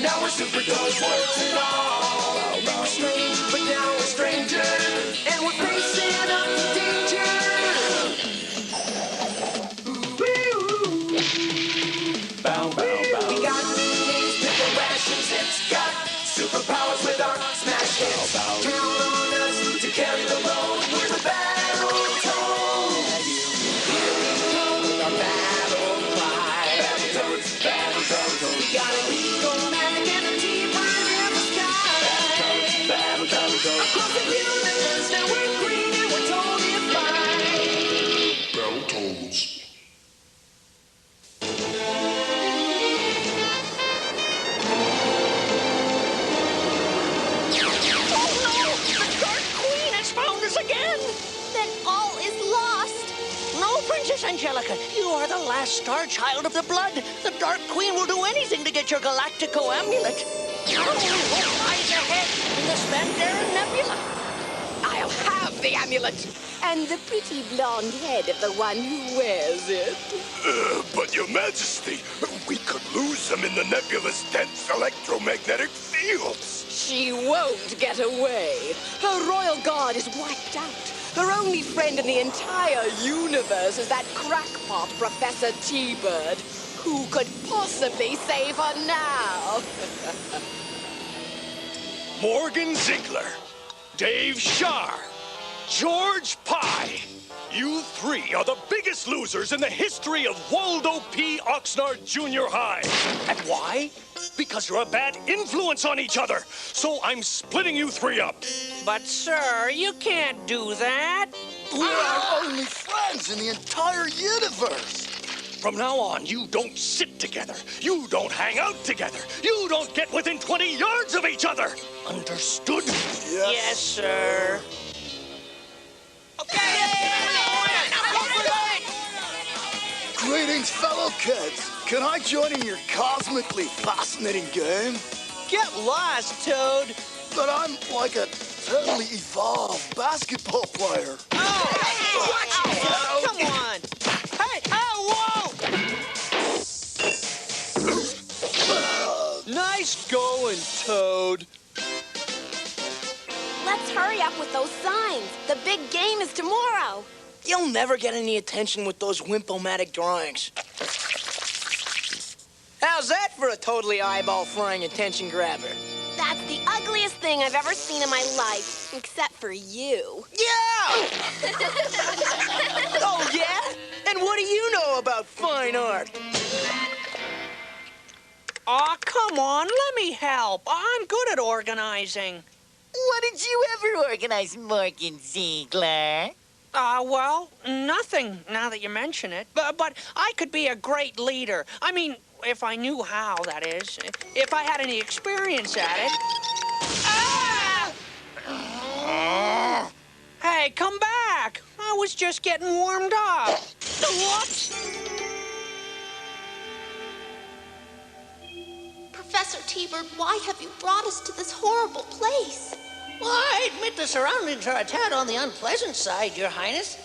Now we're super dogs, words and all. We were strange, but now we're strangers. And we're facing up to danger. Bow, bow, bow. We got names, pickle rations. It's got superpowers with our smash hits. Count on us to carry the load. We're the Battletoads. Here we come with our battle cry. Battletoads, Battletoads. We got an eagle magic and a T-bird in the sky. Battletoads, Battletoads. Across the universe, now we're green and we're totally fine. Battletoads. Angelica, you are the last star child of the blood. The Dark Queen will do anything to get your Galactico amulet. Lies ahead in the Spandera Nebula. I'll have the amulet. And the pretty blonde head of the one who wears it. But Your Majesty, we could lose them in the nebula's dense electromagnetic fields. She won't get away. Her royal guard is wiped out. Her only friend in the entire universe is that crackpot Professor T-Bird. Who could possibly save her now? Morgan Ziegler, Dave Shar, George Pye. You three are the biggest losers in the history of Waldo P. Oxnard Junior High. And why? Because you're a bad influence on each other. So I'm splitting you three up. But, sir, you can't do that. We're our only friends in the entire universe. From now on, you don't sit together. You don't hang out together. You don't get within 20 yards of each other. Understood? Yes, sir. Okay. Greetings, fellow kids. Can I join in your cosmically fascinating game? Get lost, Toad. But I'm like a totally evolved basketball player. Oh! Watch it! Come on! Hey! Oh, whoa! Nice going, Toad. Let's hurry up with those signs. The big game is tomorrow. You'll never get any attention with those wimp-o-matic drawings. How's that for a totally eyeball-frying attention grabber? That's the ugliest thing I've ever seen in my life, except for you. Yeah! Oh, yeah? And what do you know about fine art? Aw, come on, let me help. I'm good at organizing. What did you ever organize, Morgan Ziegler? Well, nothing, now that you mention it. But I could be a great leader. I mean, if I knew how, that is. If I had any experience at it. Ah! Hey, come back. I was just getting warmed up. Whoops. Professor T-Bird, why have you brought us to this horrible place? Well, I admit the surroundings are a tad on the unpleasant side, Your Highness.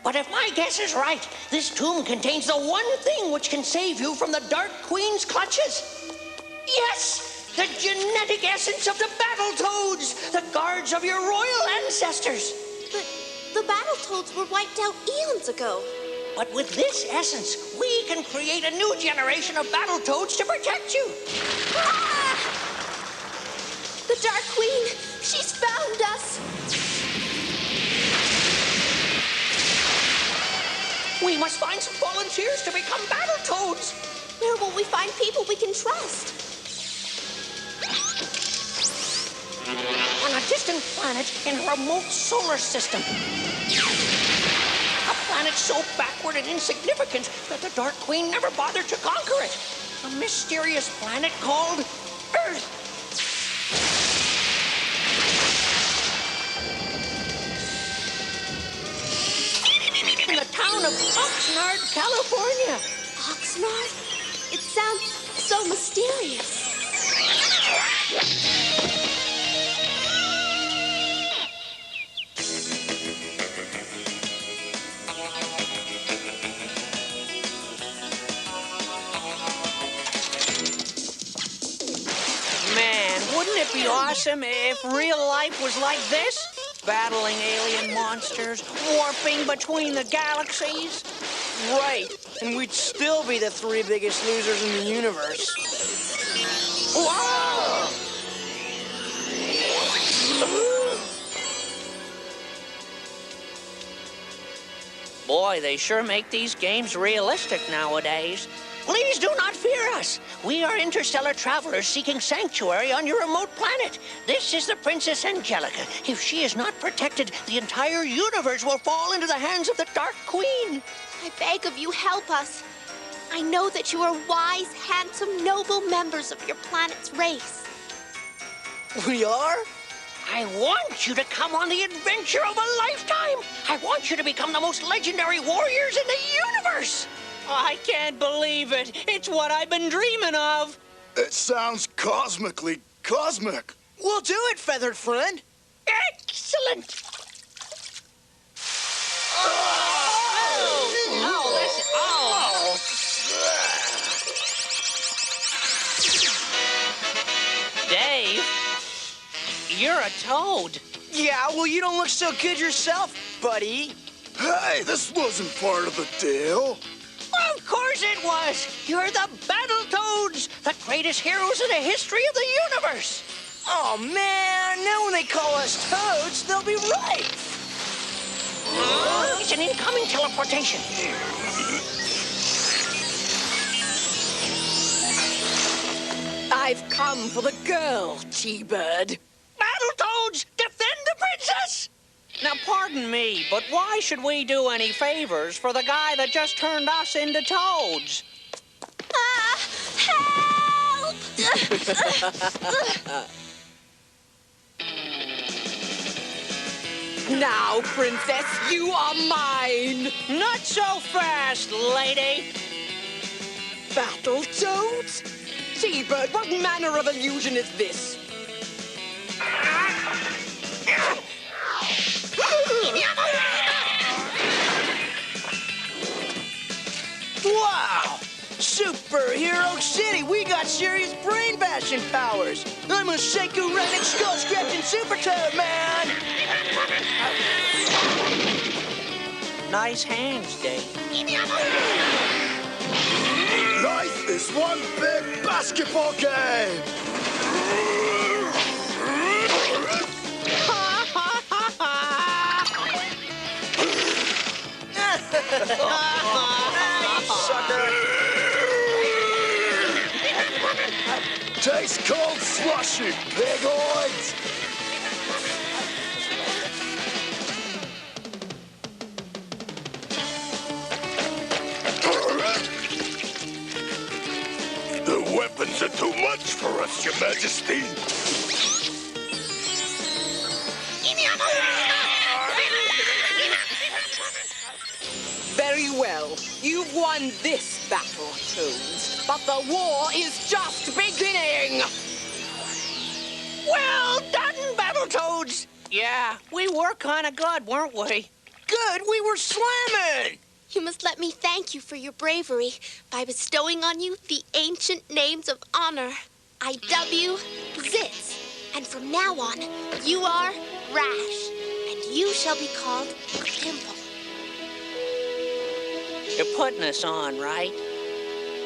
But if my guess is right, this tomb contains the one thing which can save you from the Dark Queen's clutches. Yes! The genetic essence of the Battletoads, the guards of your royal ancestors. But the Battletoads were wiped out eons ago. But with this essence, we can create a new generation of Battletoads to protect you. Ah! The Dark Queen, she's found us. We must find some volunteers to become Battletoads. Where will we find people we can trust? On a distant planet in a remote solar system. A planet so backward and insignificant that the Dark Queen never bothered to conquer it. A mysterious planet called Earth. In the town of Oxnard, California. Oxnard? It sounds so mysterious. be awesome if real life was like this? Battling alien monsters, warping between the galaxies. Right, and we'd still be the three biggest losers in the universe. Whoa! Boy, they sure make these games realistic nowadays. Please do not fear us. We are interstellar travelers seeking sanctuary on your remote planet. This is the Princess Angelica. If she is not protected, the entire universe will fall into the hands of the Dark Queen. I beg of you, help us. I know that you are wise, handsome, noble members of your planet's race. We are? I want you to come on the adventure of a lifetime. I want you to become the most legendary warriors in the universe. I can't believe it. It's what I've been dreaming of. It sounds cosmically cosmic. We'll do it, feathered friend. Excellent. Oh, listen. Oh. Dave, you're a toad. Yeah, well, you don't look so good yourself, buddy. Hey, this wasn't part of the deal. Of course it was. You're the Battletoads, the greatest heroes in the history of the universe. Oh, man, now when they call us toads, they'll be right. It's an incoming teleportation. I've come for the girl, T-Bird. Battletoads, defend the princess! Now, pardon me, but why should we do any favors for the guy that just turned us into toads? Help! Now, princess, you are mine. Not so fast, lady. Battletoads? T-Bird, what manner of illusion is this? Wow! Superhero City, we got serious brain bashing powers. I'm a psychorenic skull-scratching super toad, man! Nice hands, Dave. Life is one big basketball game. Sucker! Taste cold slushy, bigoids. The weapons are too much for us, Your Majesty. Very well. You've won this battle, Toads. But the war is just beginning. Well done, Battletoads. Yeah, we were kind of good, weren't we? Good, we were slamming! You must let me thank you for your bravery by bestowing on you the ancient names of honor. I.W. Zitz. And from now on, you are Rash. And you shall be called Pimple. You're putting us on, right?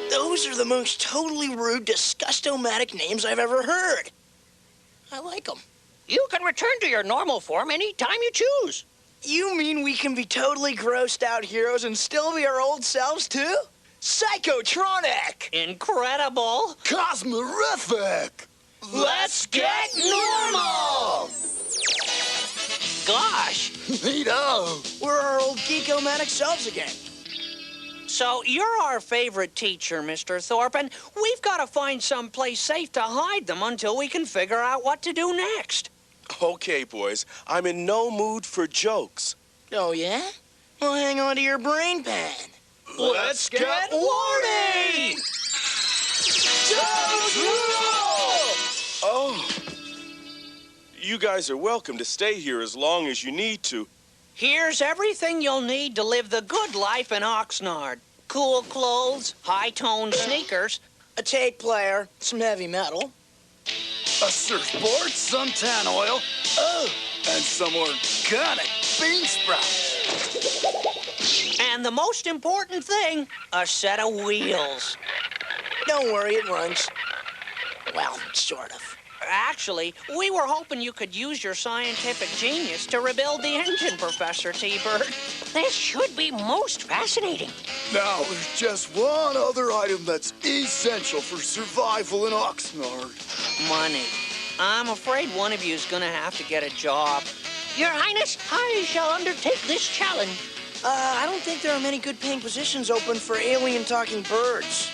Those are the most totally rude, disgustomatic names I've ever heard. I like them. You can return to your normal form any time you choose. You mean we can be totally grossed out heroes and still be our old selves, too? Psychotronic! Incredible. Cosmorific. Let's get normal! Gosh. Neato. We're our old geek-o-matic selves again. So you're our favorite teacher, Mr. Thorpe, and we've got to find someplace safe to hide them until we can figure out what to do next. Okay, boys, I'm in no mood for jokes. Oh, yeah? Well, hang on to your brain pan. Let's get warning! Toads rule! Oh. You guys are welcome to stay here as long as you need to. Here's everything you'll need to live the good life in Oxnard. Cool clothes, high-toned sneakers. A tape player, some heavy metal. A surfboard, suntan oil, and some organic bean sprouts. And the most important thing, a set of wheels. Don't worry, it runs. Well, sort of. Actually, we were hoping you could use your scientific genius to rebuild the engine, Professor T-Bird. This should be most fascinating. Now, there's just one other item that's essential for survival in Oxnard. Money. I'm afraid one of you is going to have to get a job. Your Highness, I shall undertake this challenge. I don't think there are many good paying positions open for alien-talking birds.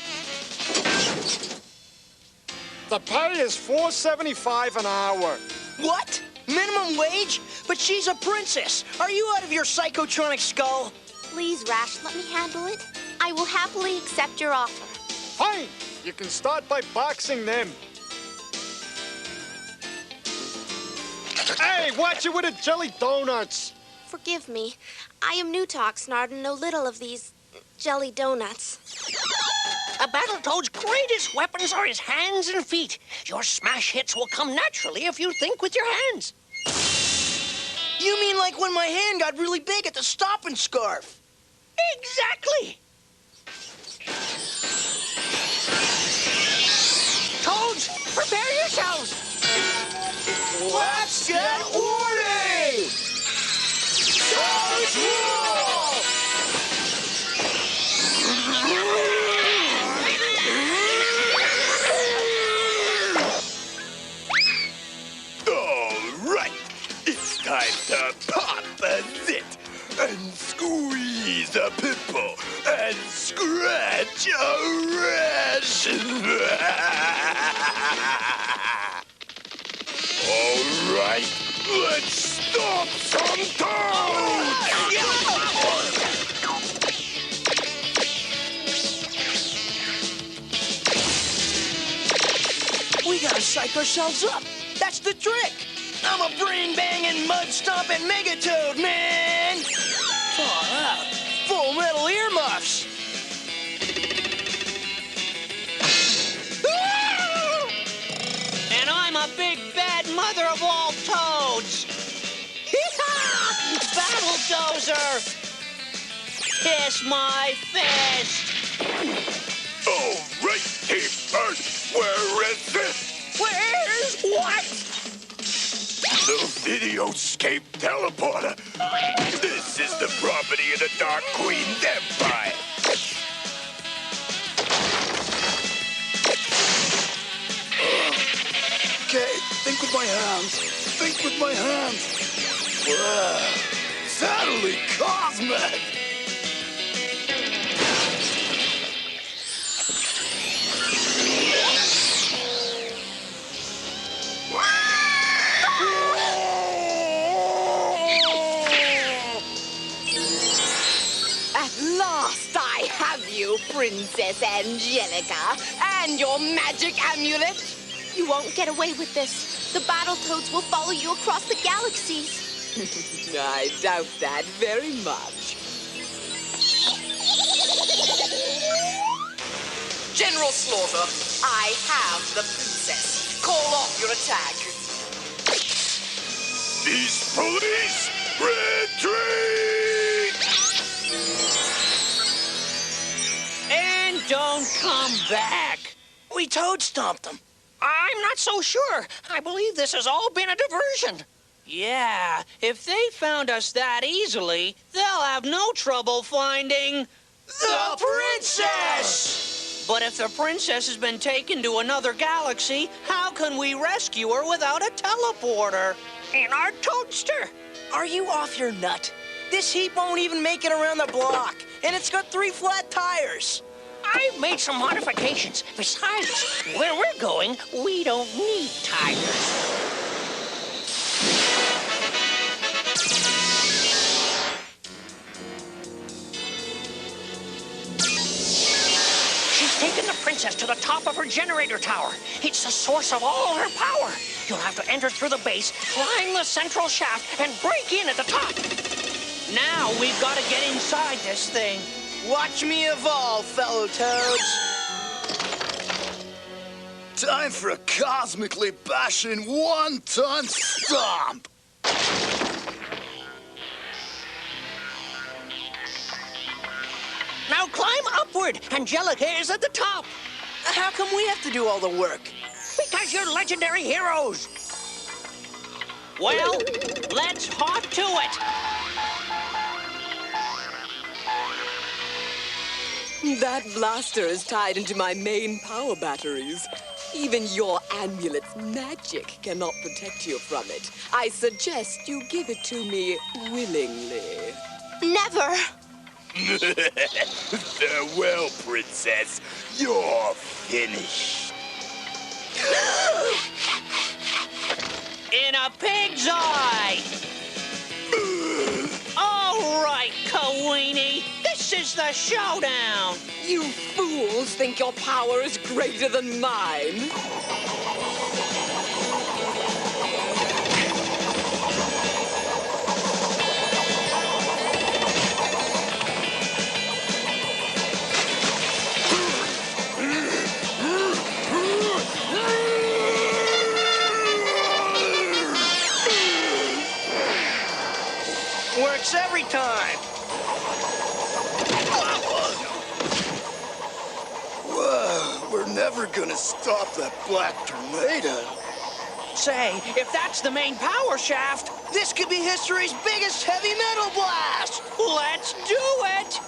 The pay is $4.75 an hour. What? Minimum wage? But she's a princess. Are you out of your psychotronic skull? Please, Rash, let me handle it. I will happily accept your offer. Fine. You can start by boxing them. Hey, watch it with the jelly donuts. Forgive me. I am new to Oxnard and know little of these jelly donuts. A Battletoad's greatest weapons are his hands and feet. Your smash hits will come naturally if you think with your hands. You mean like when my hand got really big at the stop and scarf? Exactly. Toads, prepare yourselves. Let's get Woody! Toads rule! It's time to pop a zit and squeeze a pimple and scratch a rash. All right, let's stop some toads! We gotta psych ourselves up. That's the trick. I'm a brain-banging, mud-stomping megatoad, man! Far out. Full metal earmuffs. And I'm a big bad mother of all toads. Battledozer! Kiss my fist! All right, T-Bird, where is it? Where's what? The videoscape teleporter. This is the property of the Dark Queen's Empire. Okay, think with my hands. Think with my hands. Wow. Totally cosmic. Princess Angelica, and your magic amulet. You won't get away with this. The Battletoads will follow you across the galaxies. I doubt that very much. General Slaughter, I have the princess. Call off your attack. These police retreat! And don't come back. We toad stomped them. I'm not so sure. I believe this has all been a diversion. Yeah, if they found us that easily, they'll have no trouble finding the princess! But if the princess has been taken to another galaxy, how can we rescue her without a teleporter? In our toadster. Are you off your nut? This heap won't even make it around the block, and it's got 3 flat tires. I've made some modifications. Besides, where we're going, we don't need tires. She's taken the princess to the top of her generator tower. It's the source of all her power. You'll have to enter through the base, climb the central shaft, and break in at the top. Now we've got to get inside this thing. Watch me evolve, fellow toads. Time for a cosmically bashing one-ton stomp! Now climb upward. Angelica is at the top. How come we have to do all the work? Because you're legendary heroes. Well, let's hop to it. That blaster is tied into my main power batteries. Even your amulet's magic cannot protect you from it. I suggest you give it to me willingly. Never. Farewell, princess. You're finished. In a pig's eye. All right, Kawini. This is the showdown. You fools think your power is greater than mine. Works every time. Whoa, we're never gonna stop that black tornado. Say, if that's the main power shaft, this could be history's biggest heavy metal blast! Let's do it.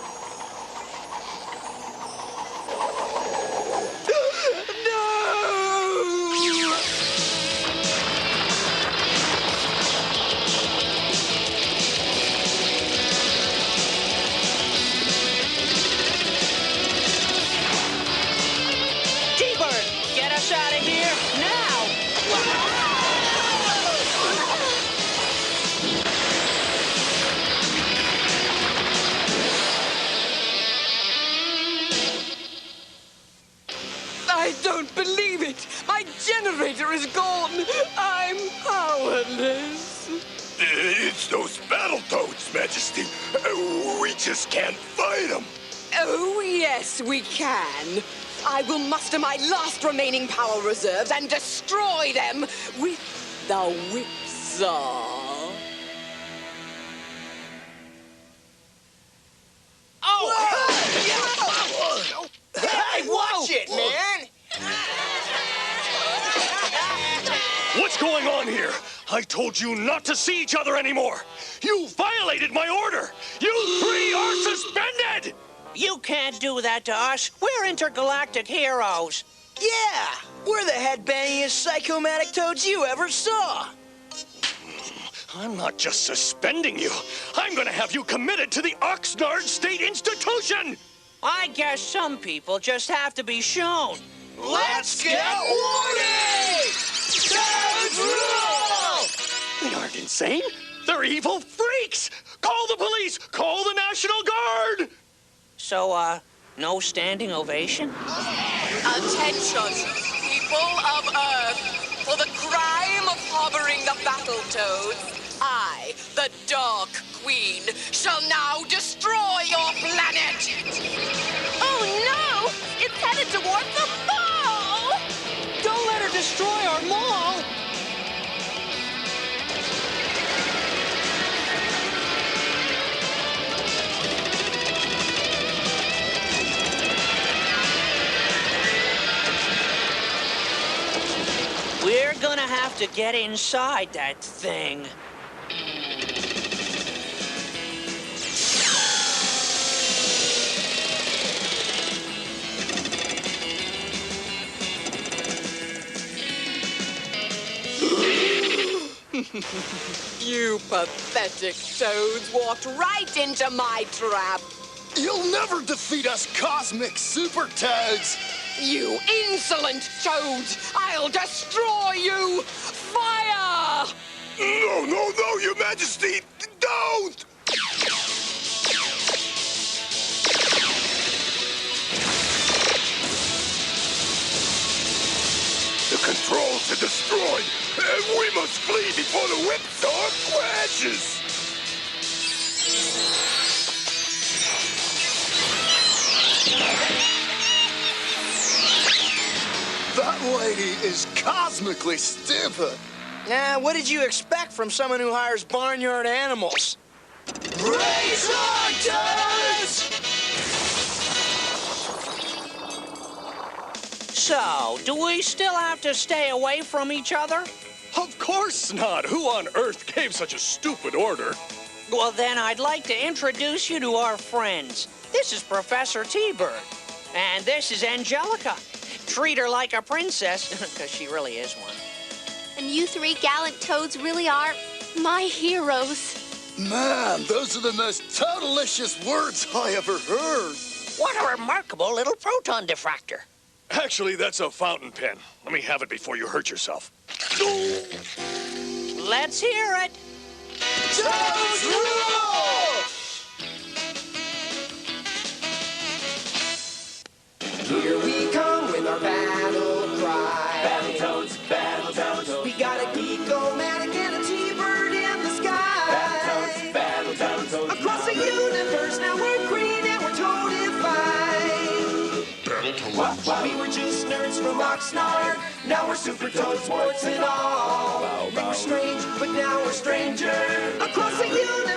Get us out of here now! I don't believe it! My generator is gone! I'm powerless! It's those Battletoads, Majesty. We just can't fight them. Oh, yes, we can. I will muster my last remaining power reserves and destroy them with the whipsaw. Hey, watch it, man! What's going on here? I told you not to see each other anymore. You violated my order. You three are suspended. You can't do that to us. We're intergalactic heroes. Yeah, we're the headbangingest psychomatic toads you ever saw. I'm not just suspending you. I'm gonna have you committed to the Oxnard State Institution. I guess some people just have to be shown. Let's get warning! Toads rule! They aren't insane. They're evil freaks. Call the police. Call the National Guard. So, no standing ovation? Attention, people of Earth. For the crime of harboring the Battletoads, I, the Dark Queen, shall now destroy your planet! Oh no! It's headed towards the mall! Don't let her destroy our mall. We're gonna have to get inside that thing. You pathetic toads walked right into my trap. You'll never defeat us cosmic super toads. You insolent toads! I'll destroy you! Fire! No, Your Majesty, don't! The controls are destroyed, and we must flee before the whipsaw crashes! That lady is cosmically stupid. Nah, what did you expect from someone who hires barnyard animals? Race Arctos! So, do we still have to stay away from each other? Of course not. Who on earth gave such a stupid order? Well, then I'd like to introduce you to our friends. This is Professor T-Bird, and this is Angelica. Treat her like a princess, because she really is one. And you three gallant toads really are my heroes. Man, those are the most totalicious words I ever heard. What a remarkable little proton diffractor. Actually, that's a fountain pen. Let me have it before you hurt yourself. Let's hear it. Toads rule! Here we come with our battle cry. Battletoads, Battletoads. We got a geek-o-matic and a T-Bird in the sky. Battletoads, Battletoads. Across the universe, now we're green and we're toadified. Battletoads. While we were just nerds from Oxnard, now we're super toads, warts and all. We were strange, but now we're stranger. Across the universe.